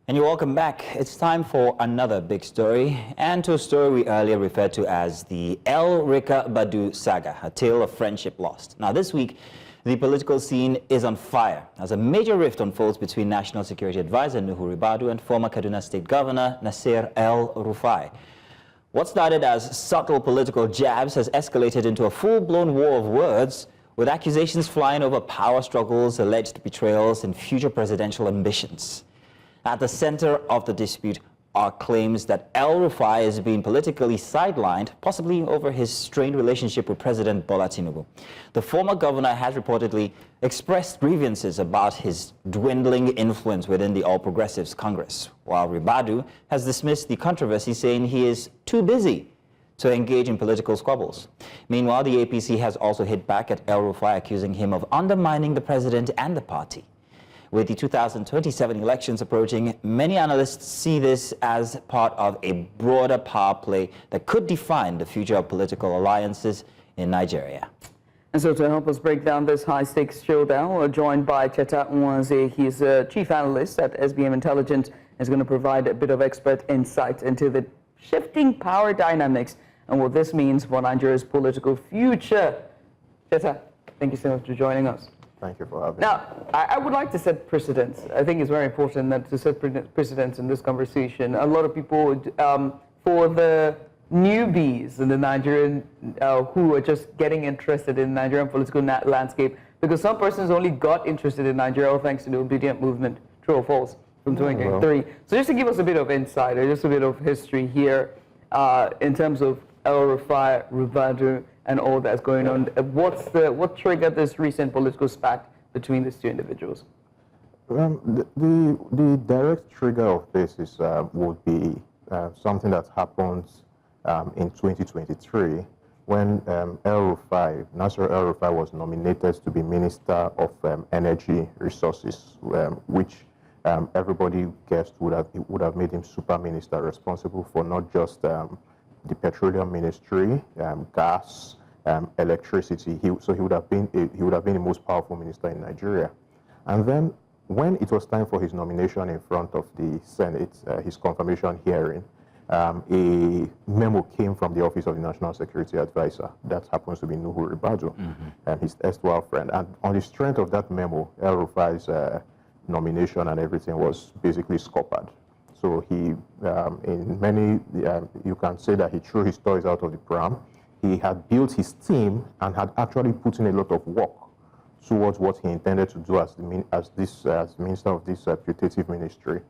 And you're welcome back. It's time for another big story, and to a story we earlier referred to as the Ribadu saga, a tale of friendship lost. Now this week, the political scene is on fire as a major rift unfolds between National Security Advisor Nuhu Ribadu and former Kaduna State Governor Nasir El-Rufai. What started as subtle political jabs has escalated into a full-blown war of words, with accusations flying over power struggles, alleged betrayals, and future presidential ambitions. At the center of the dispute are claims that El-Rufai is being politically sidelined, possibly over his strained relationship with President Bola Tinubu. The former governor has reportedly expressed grievances about his dwindling influence within the All Progressives Congress, while Ribadu has dismissed the controversy, saying he is too busy to engage in political squabbles. Meanwhile, the APC has also hit back at El-Rufai, accusing him of undermining the president and the party. With the 2027 elections approaching, many analysts see this as part of a broader power play that could define the future of political alliances in Nigeria. And so to help us break down this high-stakes showdown, we're joined by Cheta Nwaze. He's a chief analyst at SBM Intelligence. He's going to provide a bit of expert insight into the shifting power dynamics and what this means for Nigeria's political future. Cheta, thank you so much for joining us. Thank you for having me. Now, I would like to set precedents. I think it's very important that to set precedents in this conversation. A lot of people, for the newbies in the Nigerian, who are just getting interested in the Nigerian political landscape, because some persons only got interested in Nigeria thanks to the obedient movement, true or false, from 2023. So just to give us a bit of insight, or just a bit of history here, in terms of El-Rufai, Ribadu, and all that's going on. What triggered this recent political spat between these two individuals? The direct trigger of this is would be something that happened in 2023 when Nasir El-Rufai was nominated to be Minister of Energy Resources, which everybody guessed would have made him super minister, responsible for not just the petroleum ministry, gas, electricity. So he would have been the most powerful minister in Nigeria. And then when it was time for his nomination in front of the Senate, his confirmation hearing, a memo came from the Office of the National Security Advisor. That happens to be Nuhu Ribadu, his erstwhile friend. And on the strength of that memo, El-Rufai's nomination and everything was basically scuppered. So he, in many, you can say that he threw his toys out of the pram. He had built his team and had actually put in a lot of work towards what he intended to do as minister of this putative ministry.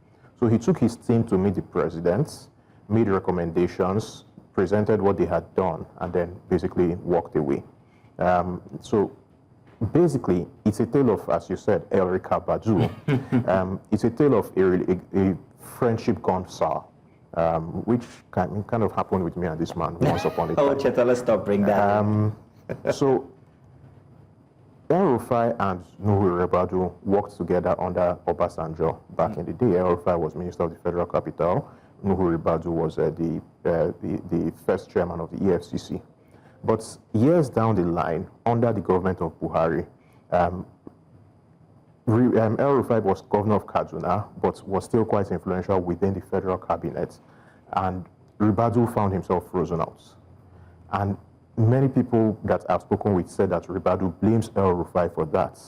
So he took his team to meet the president, made recommendations, presented what they had done, and then basically walked away. So basically, it's a tale of, as you said, Ribadu. It's a tale of a friendship gone sour, which kind of happened with me and this man once upon a time. Oh, Cheta, let's stop bring that. So, El-Rufai and Nuhu Ribadu worked together under Obasanjo back in the day. El-Rufai was Minister of the Federal Capital. Nuhu Ribadu was the first chairman of the EFCC. But years down the line, under the government of Buhari, El-Rufai was governor of Kaduna, but was still quite influential within the federal cabinet. And Ribadu found himself frozen out. And many people that I've spoken with said that Ribadu blames El-Rufai for that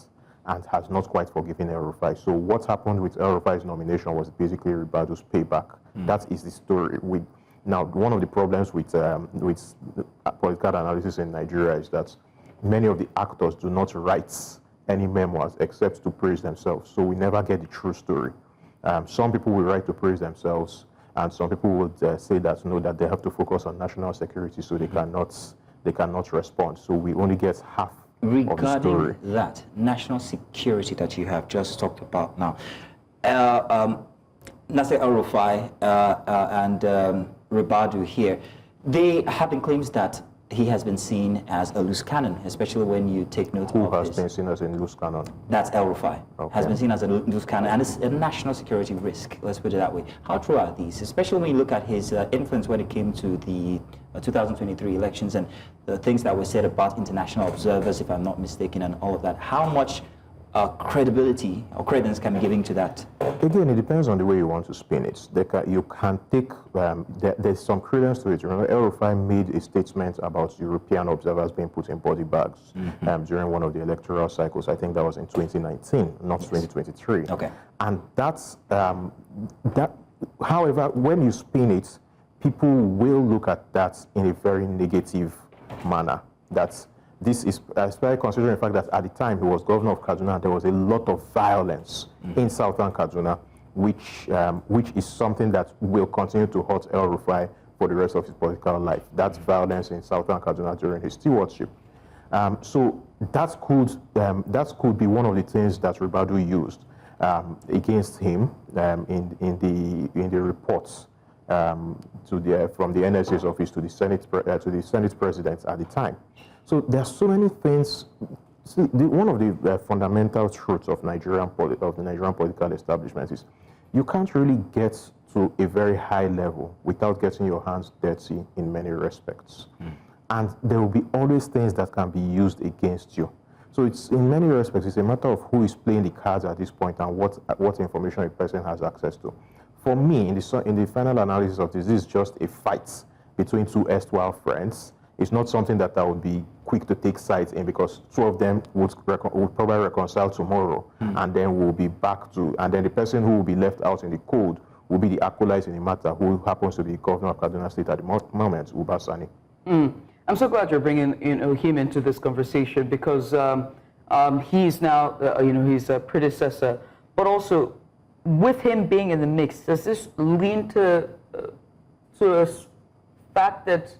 and has not quite forgiven El-Rufai. So what happened with El-Rufai's nomination was basically Ribadu's payback. That is the story. Now, one of the problems with political analysis in Nigeria is that many of the actors do not write any memoirs except to praise themselves. So we never get the true story. Some people will write to praise themselves, and some people would say that that they have to focus on national security, so they cannot respond. So we only get half of the story. Regarding that national security that you have just talked about now, Nasir El-Rufai and Ribadu here, they have been claims that he has been seen as a loose cannon, especially when you take note of Who has been seen as a loose cannon? That's El-Rufai. Okay. Has been seen as a loose cannon, and it's a national security risk, let's put it that way. How true are these, especially when you look at his influence when it came to the 2023 elections and the things that were said about international observers, if I'm not mistaken, and all of that? How much credibility or credence can be given to that? Again, it depends on the way you want to spin it. You can take, there's some credence to it. Remember, El-Rufai made a statement about European observers being put in body bags during one of the electoral cycles. I think that was in 2019, not 2023. Okay. And that's, however, when you spin it, people will look at that in a very negative manner. This is, especially considering the fact that at the time he was governor of Kaduna, there was a lot of violence in southern Kaduna, which is something that will continue to hurt El-Rufai for the rest of his political life. That's violence in southern Kaduna during his stewardship. So that could be one of the things that Ribadu used against him in the reports from the NSA's office to the Senate president at the time. So there are so many things. See, one of the fundamental truths of the Nigerian political establishment is you can't really get to a very high level without getting your hands dirty in many respects. And there will be always things that can be used against you. So it's, in many respects, it's a matter of who is playing the cards at this point and what information a person has access to. For me, in the final analysis of this is just a fight between two erstwhile friends. It's not something that I would be quick to take sides in, because two of them would probably reconcile tomorrow, and then we'll be back to, and then the person who will be left out in the cold will be the acolyte in the matter, who happens to be governor of Kaduna State at the moment, Uba Sani. I'm so glad you're bringing him into this conversation, because he's now he's a predecessor, but also with him being in the mix, does this lean to a fact that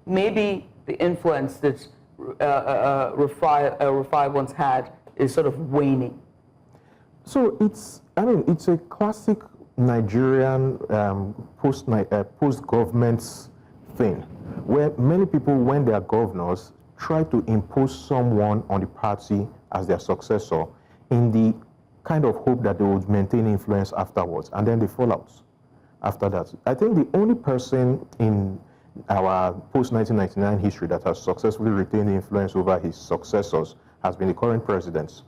maybe the influence that Rufai once had is sort of waning? So it's a classic Nigerian post-government thing, where many people, when they are governors, try to impose someone on the party as their successor in the kind of hope that they would maintain influence afterwards, and then they fall out after that. I think the only person in our post-1999 history that has successfully retained influence over his successors has been the current presidents.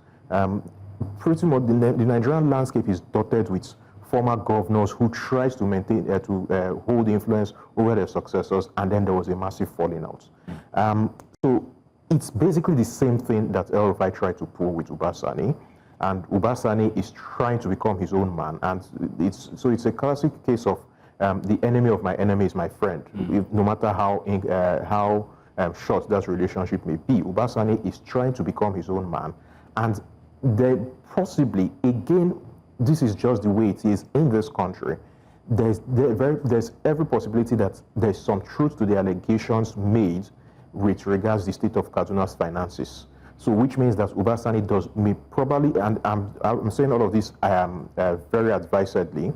Pretty much the Nigerian landscape is dotted with former governors who tries to maintain, hold influence over their successors, and then there was a massive falling out. So it's basically the same thing that El-Rufai tried to pull with Uba Sani, and Uba Sani is trying to become his own man, and it's a classic case of the enemy of my enemy is my friend. No matter how short that relationship may be, Uba Sani is trying to become his own man, and then possibly, again, this is just the way it is in this country. There's every possibility that there's some truth to the allegations made with regards to the state of Kaduna's finances. So, which means that Uba Sani may probably, and I'm saying all of this very advisedly,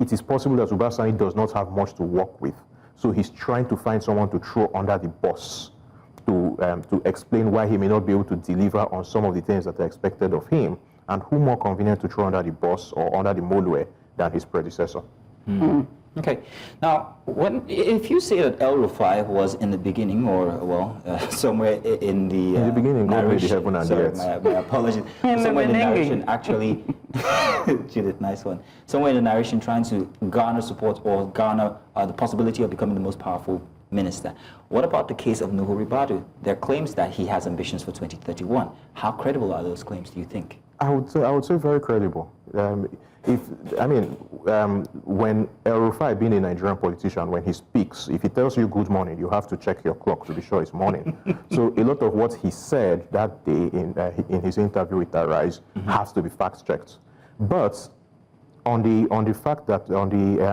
it is possible that Uba Sani does not have much to work with. So he's trying to find someone to throw under the bus to explain why he may not be able to deliver on some of the things that are expected of him, and who more convenient to throw under the bus or under the moldware than his predecessor. Okay. Now, if you say that El-Rufai was in the beginning, or somewhere in the beginning, narration, heaven and sorry, earth. my apologies. Somewhere in the narration, actually, Judith, nice one. Somewhere in the narration, trying to garner support or garner the possibility of becoming the most powerful minister. What about the case of Nuhu Ribadu? There are claims that he has ambitions for 2031. How credible are those claims, do you think? I would say very credible. When El-Rufai, being a Nigerian politician, when he speaks, if he tells you good morning, you have to check your clock to be sure it's morning. So a lot of what he said that day in his interview with Arise has to be fact-checked. But on the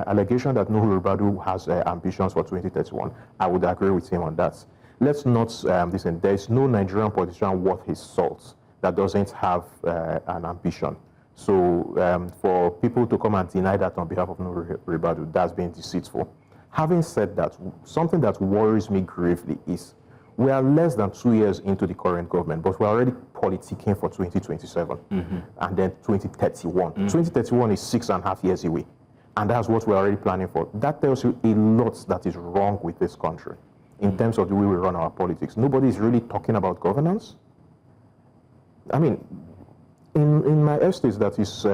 allegation that Nuhu Ribadu has ambitions for 2031, I would agree with him on that. Let's not listen. There is no Nigerian politician worth his salt that doesn't have an ambition. So for people to come and deny that on behalf of Nuhu Ribadu, that's being deceitful. Having said that, something that worries me gravely is we are less than 2 years into the current government, but we're already politicking for 2027 and then 2031. 2031 is 6.5 years away, and that's what we're already planning for. That tells you a lot that is wrong with this country in terms of the way we run our politics. Nobody is really talking about governance. I mean, in my estates that is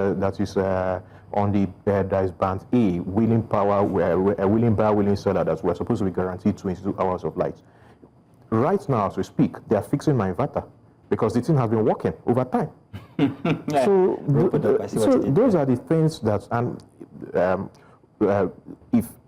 on the that is band A, willing power, willing buyer, willing seller, that we're supposed to be guaranteed 22 hours of light. Right now, as we speak, they are fixing my inverter because the thing has been working over time. Yeah. So, those are the things that, and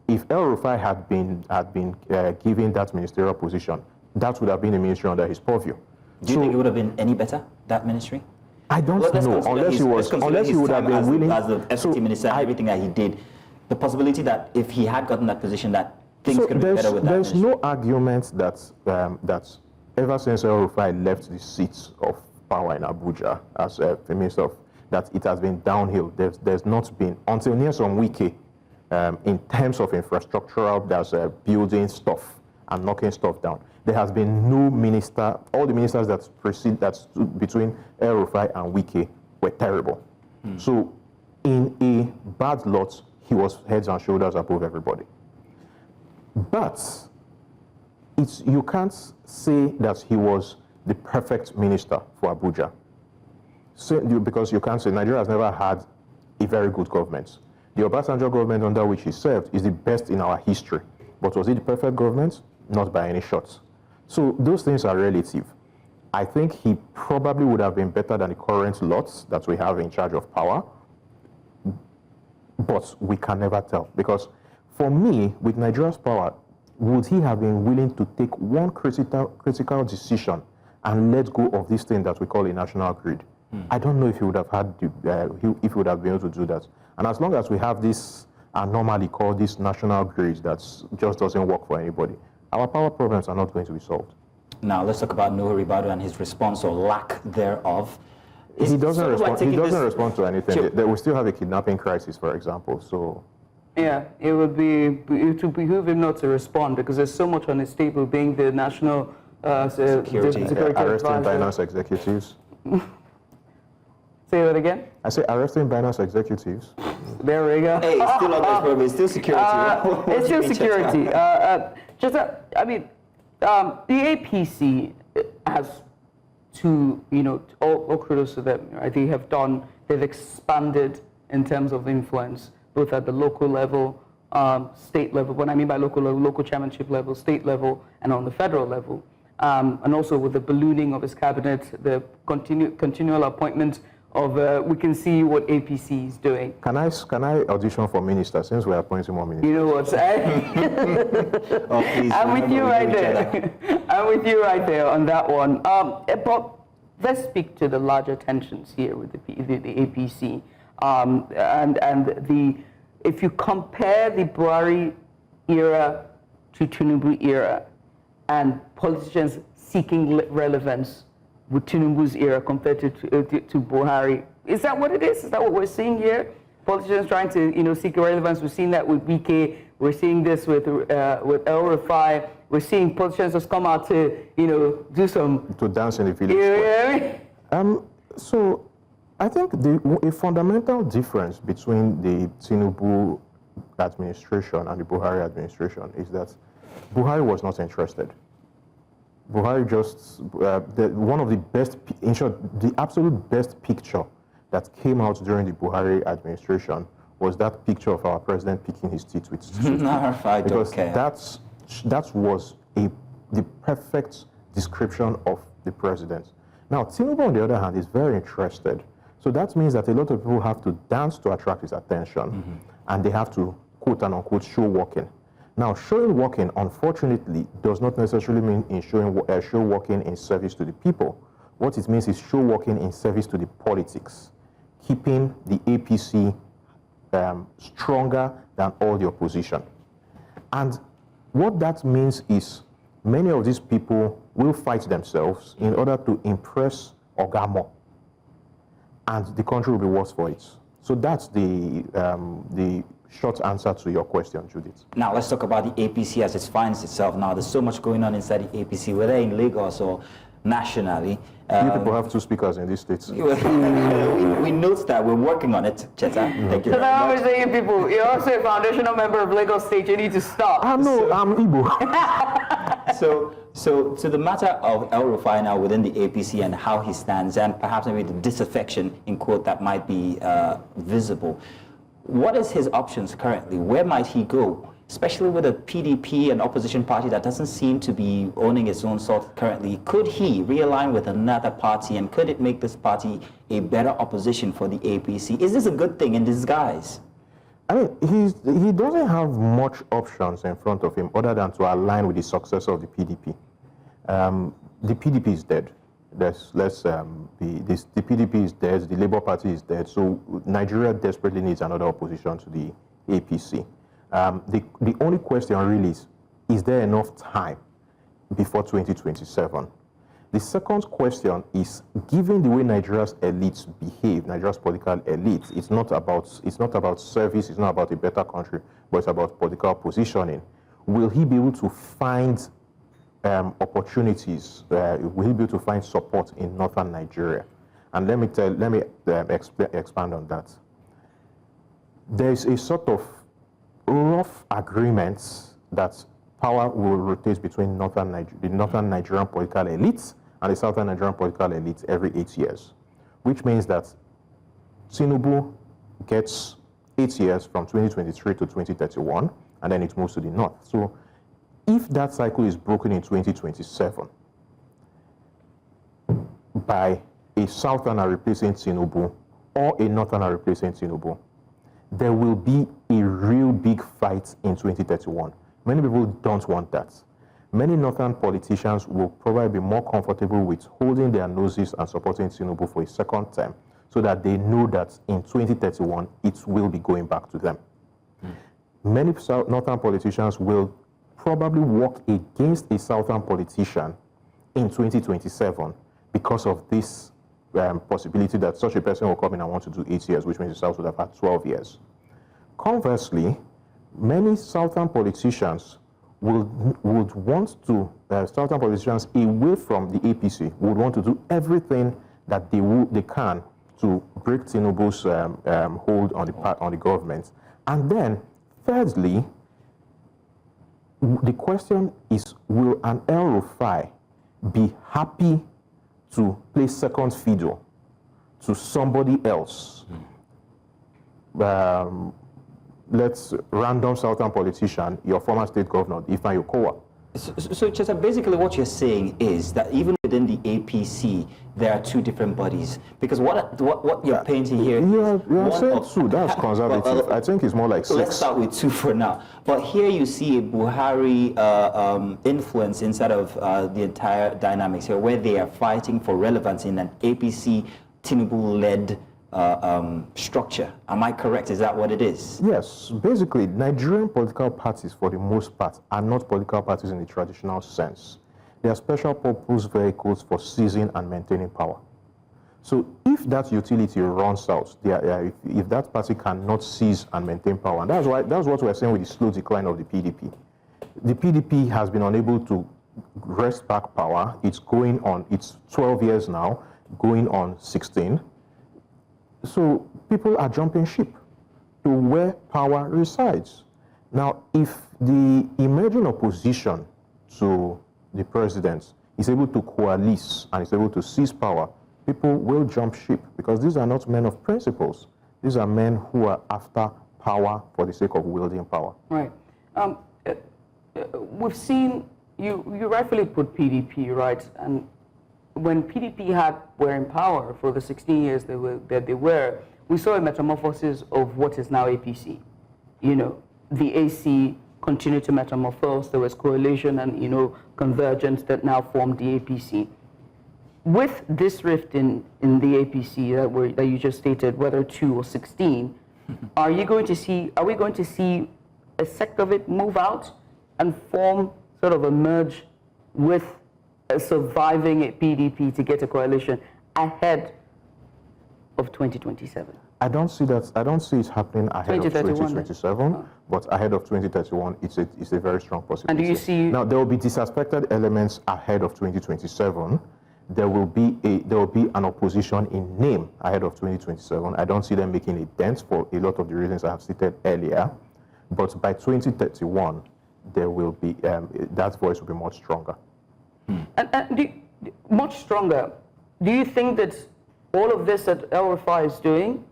if El-Rufai had been given that ministerial position, that would have been a ministry under his purview. Do you think it would have been any better, that ministry? I don't know, unless he would have been willing. As the FCT minister and everything that he did, the possibility that if he had gotten that position, that things could have been better with that There's ministry. no argument that that ever since El-Rufai left the seats of power in Abuja as a minister, that it has been downhill. There's not been, until near some wiki, in terms of infrastructural, there's building stuff and knocking stuff down. There has been no minister, all the ministers that stood between El-Rufai and Wike were terrible. So in a bad lot, he was heads and shoulders above everybody. But you can't say that he was the perfect minister for Abuja. Because you can't say Nigeria has never had a very good government. The Obasanjo government under which he served is the best in our history. But was it the perfect government? Not by any shots. So those things are relative. I think he probably would have been better than the current lots that we have in charge of power, but we can never tell. Because for me, with Nigeria's power, would he have been willing to take one critical decision and let go of this thing that we call a national grid? I don't know if he would have had if he would have been able to do that. And as long as we have this anomaly called this national grid that just doesn't work for anybody, our power problems are not going to be solved. Now let's talk about Nuhu Ribadu and his response or lack thereof. He doesn't respond. He doesn't respond to anything. We still have a kidnapping crisis, for example. So. Yeah, it would behoove him not to respond because there's so much on his table, being the national security arresting advisor. Binance executives. Say that again? I say arresting Binance executives. There we go. Hey, it's still on this program. It's still security. It's still security. The APC has all kudos to them. Right? They've expanded in terms of influence, both at the local level, state level. What I mean by local level, local chairmanship level, state level, and on the federal level. And also with the ballooning of his cabinet, the continual appointment of, we can see what APC is doing. Can I audition for minister since we're appointing more ministers? You know what? Oh, please, I'm with you right there. I'm with you right there on that one. But let's speak to the larger tensions here with the APC. If you compare the Buhari era to Tinubu era and politicians seeking relevance with Tinubu's era compared to Buhari, is that what it is? Is that what we're seeing here? Politicians trying to seek relevance. We've seen that with BK. We're seeing this with El-Rufai. We're seeing politicians just come out to do some dance in the village. So I think a fundamental difference between the Tinubu administration and the Buhari administration is that Buhari was not interested. Buhari just, one of the best, in short, the absolute best picture that came out during the Buhari administration was that picture of our president picking his teeth with because that was the perfect description of the president. Now, Tinubu, on the other hand, is very interested. So that means that a lot of people have to dance to attract his attention, and they have to, quote and unquote, show walking. Now, showing walking, unfortunately, does not necessarily mean in show walking in service to the people. What it means is show walking in service to the politics, keeping the APC stronger than all the opposition. And what that means is many of these people will fight themselves in order to impress Ogamo, and the country will be worse for it. So that's the short answer to your question, Judith. Now let's talk about the APC as it finds itself now. There's so much going on inside the APC, whether in Lagos or nationally. You people have 2 speakers in these states. we note that we're working on it, Cheta. Thank you. So very now much. I'm saying, people, you're also a foundational member of Lagos State. You need to stop. I'm Igbo. So to the matter of El-Rufai now within the APC and how he stands, and perhaps maybe the disaffection, in quote, that might be visible. What is his options currently? Where might he go? Especially with a PDP, an opposition party that doesn't seem to be owning its own sort currently. Could he realign with another party, and could it make this party a better opposition for the APC? Is this a good thing in disguise? I mean, he doesn't have much options in front of him other than to align with the successor of the PDP. The PDP is dead. The PDP is dead, the Labour Party is dead, so Nigeria desperately needs another opposition to the APC. The only question really is there enough time before 2027? The second question is, given the way Nigeria's elites behave, Nigeria's political elites, it's not about service, it's not about a better country, but it's about political positioning. Will he be able to find opportunities? Will he be able to find support in northern Nigeria? And let me expand on that. There is a sort of rough agreements that power will rotate between the northern Nigerian political elites and the southern Nigerian political elites every 8 years, which means that Tinubu gets 8 years from 2023 to 2031, and then it moves to the north. So if that cycle is broken in 2027 by a southerner replacing Tinubu or a northerner replacing Tinubu, there will be a real big fight in 2031. Many people don't want that. Many northern politicians will probably be more comfortable with holding their noses and supporting Tinubu for a second term, so that they know that in 2031, it will be going back to them. Many northern politicians will probably work against a southern politician in 2027 because of this possibility that such a person will come in and want to do 8 years, which means the South would have had 12 years. Conversely, many southern politicians would want to, southern politicians away from the APC would want to do everything that they can to break Tinubu's hold on the government. And then, thirdly, the question is, will an El-Rufai be happy to play second fiddle to somebody else? Let's random southern politician, your former state governor, Ifeanyi Okowa. So Cheta, basically what you're saying is that even within the APC, there are 2 different bodies. Because what you're painting here you're saying 2, that's conservative. I think it's more like 6. Let's start with 2 for now. But here you see a Buhari influence inside of the entire dynamics here, where they are fighting for relevance in an APC Tinubu-led structure. Am I correct? Is that what it is? Yes. Basically, Nigerian political parties, for the most part, are not political parties in the traditional sense. They are special purpose vehicles for seizing and maintaining power. So if that utility runs out, if that party cannot seize and maintain power, and that's what we're saying with the slow decline of the PDP. The PDP has been unable to wrest back power. It's going on, it's 12 years now, going on 16. So people are jumping ship to where power resides. Now, if the emerging opposition to the president is able to coalesce and is able to seize power, people will jump ship, because these are not men of principles. These are men who are after power for the sake of wielding power. Right. We've seen, you rightfully put PDP, right? And when PDP were in power for the 16 years that they were, we saw a metamorphosis of what is now APC. You know, the AC continued to metamorphose. There was coalition and, you know, convergence that now formed the APC. With this rift in the APC that you just stated, whether 2 or 16, are we going to see a sect of it move out and form sort of a merge with a surviving PDP to get a coalition ahead of 2027? I don't see that. I don't see it happening ahead of 2027, but ahead of 2031, it's a very strong possibility. And do you see? Now there will be disaffected elements ahead of 2027. there will be an opposition in name ahead of 2027. I don't see them making a dent for a lot of the reasons I have stated earlier. But by 2031, there will be that voice will be much stronger. Much stronger. Do you think that all of this that El-Rufai is doing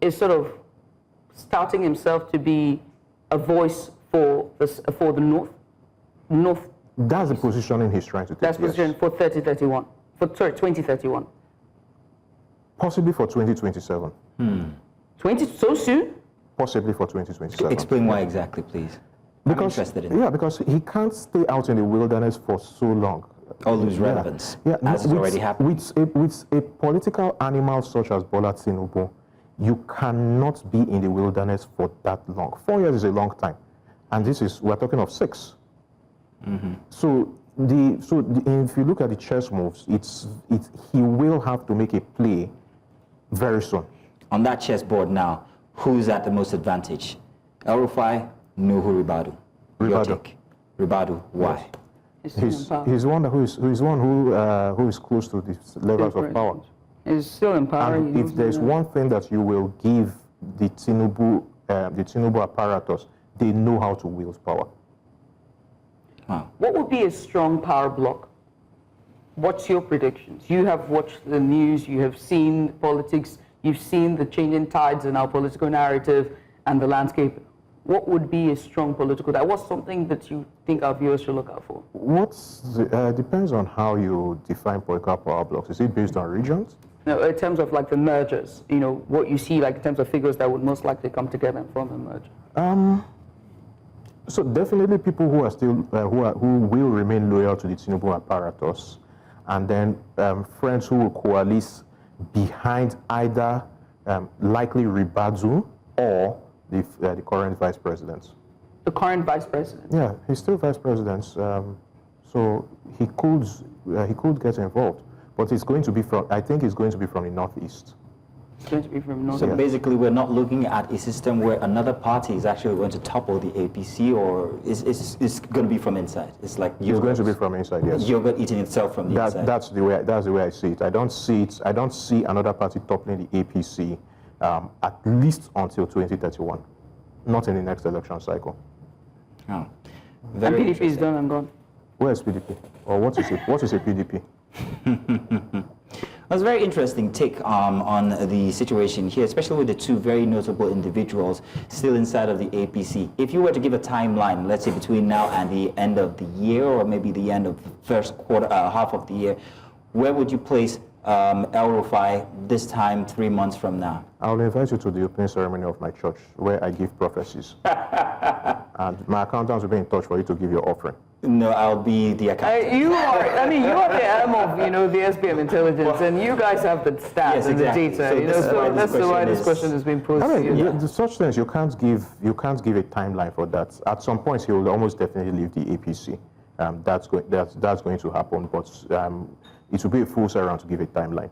is sort of starting himself to be a voice for the North? That's the positioning he's trying to take. That's the position for 2031. Possibly for 2027. 20 so soon? Possibly for 2027. Explain why exactly, please. I'm interested in it. Yeah, because he can't stay out in the wilderness for so long. Or lose relevance, as it's already happened. With a political animal such as Bola Tinubu, you cannot be in the wilderness for that long. 4 years is a long time. And we're talking of 6. So if you look at the chess moves, he will have to make a play very soon. On that chessboard now, who's at the most advantage? El-Rufai, Nuhu, Ribadu. Your take. Ribadu, why? He's one who is close to the levels of power. He's still in power. And if there's one thing that you will give the Tinubu apparatus, they know how to wield power. Wow. What would be a strong power block? What's your predictions? You have watched the news, you have seen politics, you've seen the changing tides in our political narrative and the landscape. What would be a strong political? What's something that you think our viewers should look out for? Depends on how you define political power blocks. Is it based on regions? No, in terms of like the mergers, what you see like in terms of figures that would most likely come together and form a merger. So definitely people who are still who will remain loyal to the Tinubu apparatus, and then friends who will coalesce behind either likely Ribadu or the current vice president. The current vice president? Yeah, he's still vice president, so he could get involved, but it's going to be I think it's going to be from the northeast. It's going to be from north. So basically, we're not looking at a system where another party is actually going to topple the APC, or it's going to be from inside. It's like it's going to be from inside. Yes. Yogurt eating itself from the inside. That's the way I see it. I don't see another party toppling the APC at least until 2031, not in the next election cycle. Oh, and PDP is done and gone. Where is PDP? Or what is it? What is a PDP? That's a very interesting take on the situation here, especially with the two very notable individuals still inside of the APC. If you were to give a timeline, let's say between now and the end of the year, or maybe the end of the first quarter, half of the year, where would you place El-Rufai this time 3 months from now? I'll invite you to the opening ceremony of my church, where I give prophecies. And my accountants will be in touch for you to give your offering. No, I'll be the accountant. You are the arm of, the SBM Intelligence, and you guys have the stats and exactly. the data. So that's why this question has been posed to you. The such things you can't give a timeline for that. At some point, he will almost definitely leave the APC. That's going to happen, but it will be a fool's errand to give a timeline.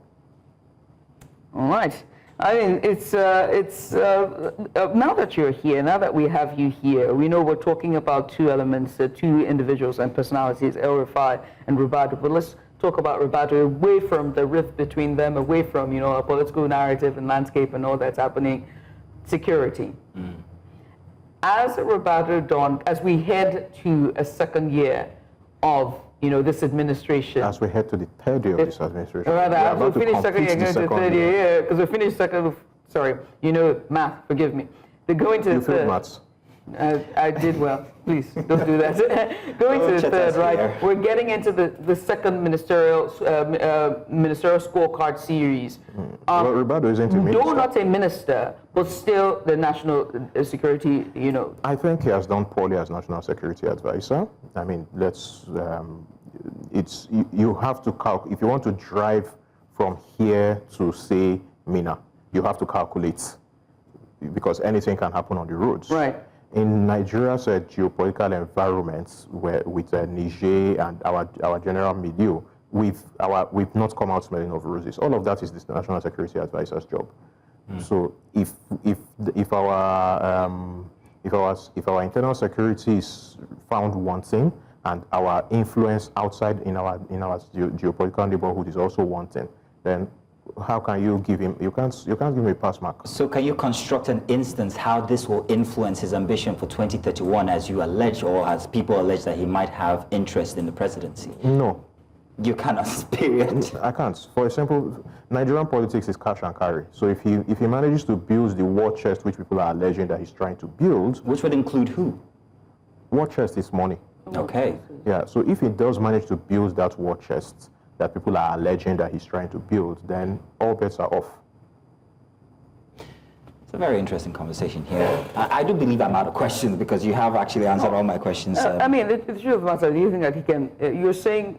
All right. I mean, it's now that you're here, now that we have you here, we know we're talking about two elements, two individuals and personalities, El-Rufai and Ribadu. But let's talk about Ribadu away from the rift between them, away from our political narrative and landscape and all that's happening. Security. As Ribadu dawned, as we head to a second year of this administration. As we head to the third year of this administration. Rather, as we finish second year, going to the third year, because we finished second, math, forgive me. They're going to the third. Maths. I did well. Please, don't do that. Going to the third, right? We're getting into the second ministerial scorecard series. Ribadu isn't a minister. Though not a minister, but still the national security, I think he has done poorly as national security advisor. I mean, you have to calculate. If you want to drive from here to, say, Mina, you have to calculate, because anything can happen on the roads. Right. In Nigeria's geopolitical environment, with Niger and our general milieu, we've not come out smelling of roses. All of that is the national security advisor's job. So if our internal security is found wanting, and our influence outside in our geopolitical neighborhood is also wanting, then how can you give him? You can't give him a pass mark. So can you construct an instance how this will influence his ambition for 2031, as you allege, or as people allege that he might have interest in the presidency? No. You cannot, period. I can't. For example, Nigerian politics is cash and carry. So if he manages to build the war chest, which people are alleging that he's trying to build, which would include who? War chest is money. Okay. Yeah. So if he does manage to build that war chest that people are alleging that he's trying to build, then all bets are off. It's a very interesting conversation here. I do believe I'm out of questions because you have actually answered all my questions. I mean, the truth of the matter, do you think that he can, you're saying,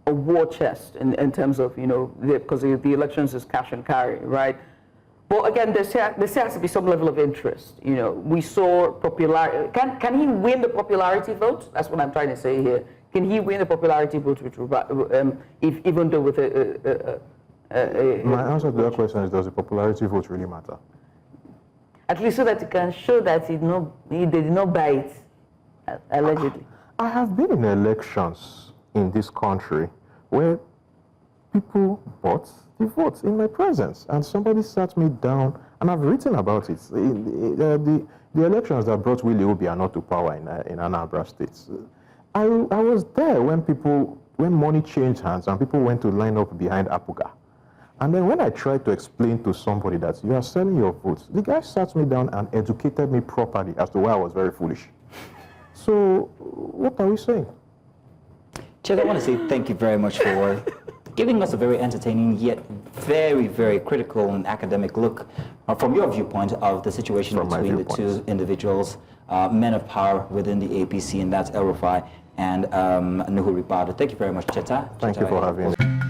a war chest in terms of, because the elections is cash and carry, right? But again, there has to be some level of interest. We saw popularity. Can he win the popularity vote? That's what I'm trying to say here. Can he win the popularity vote with even though with My answer to that question is, does the popularity vote really matter? At least so that you can show that he did not buy it, allegedly. I have been in elections in this country where people bought the votes in my presence, and somebody sat me down, and I've written about it. The elections that brought Willie Obiano to power in Anambra State, I was there when money changed hands and people went to line up behind Apuga. And then when I tried to explain to somebody that you are selling your votes, the guy sat me down and educated me properly as to why I was very foolish. So what are we saying? Cheta, I want to say thank you very much for giving us a very entertaining yet very, very critical and academic look from your viewpoint of the situation between the two individuals, men of power within the APC, and that's El-Rufai and Nuhu Ribadu. Thank you very much, Cheta. Thank you for having me.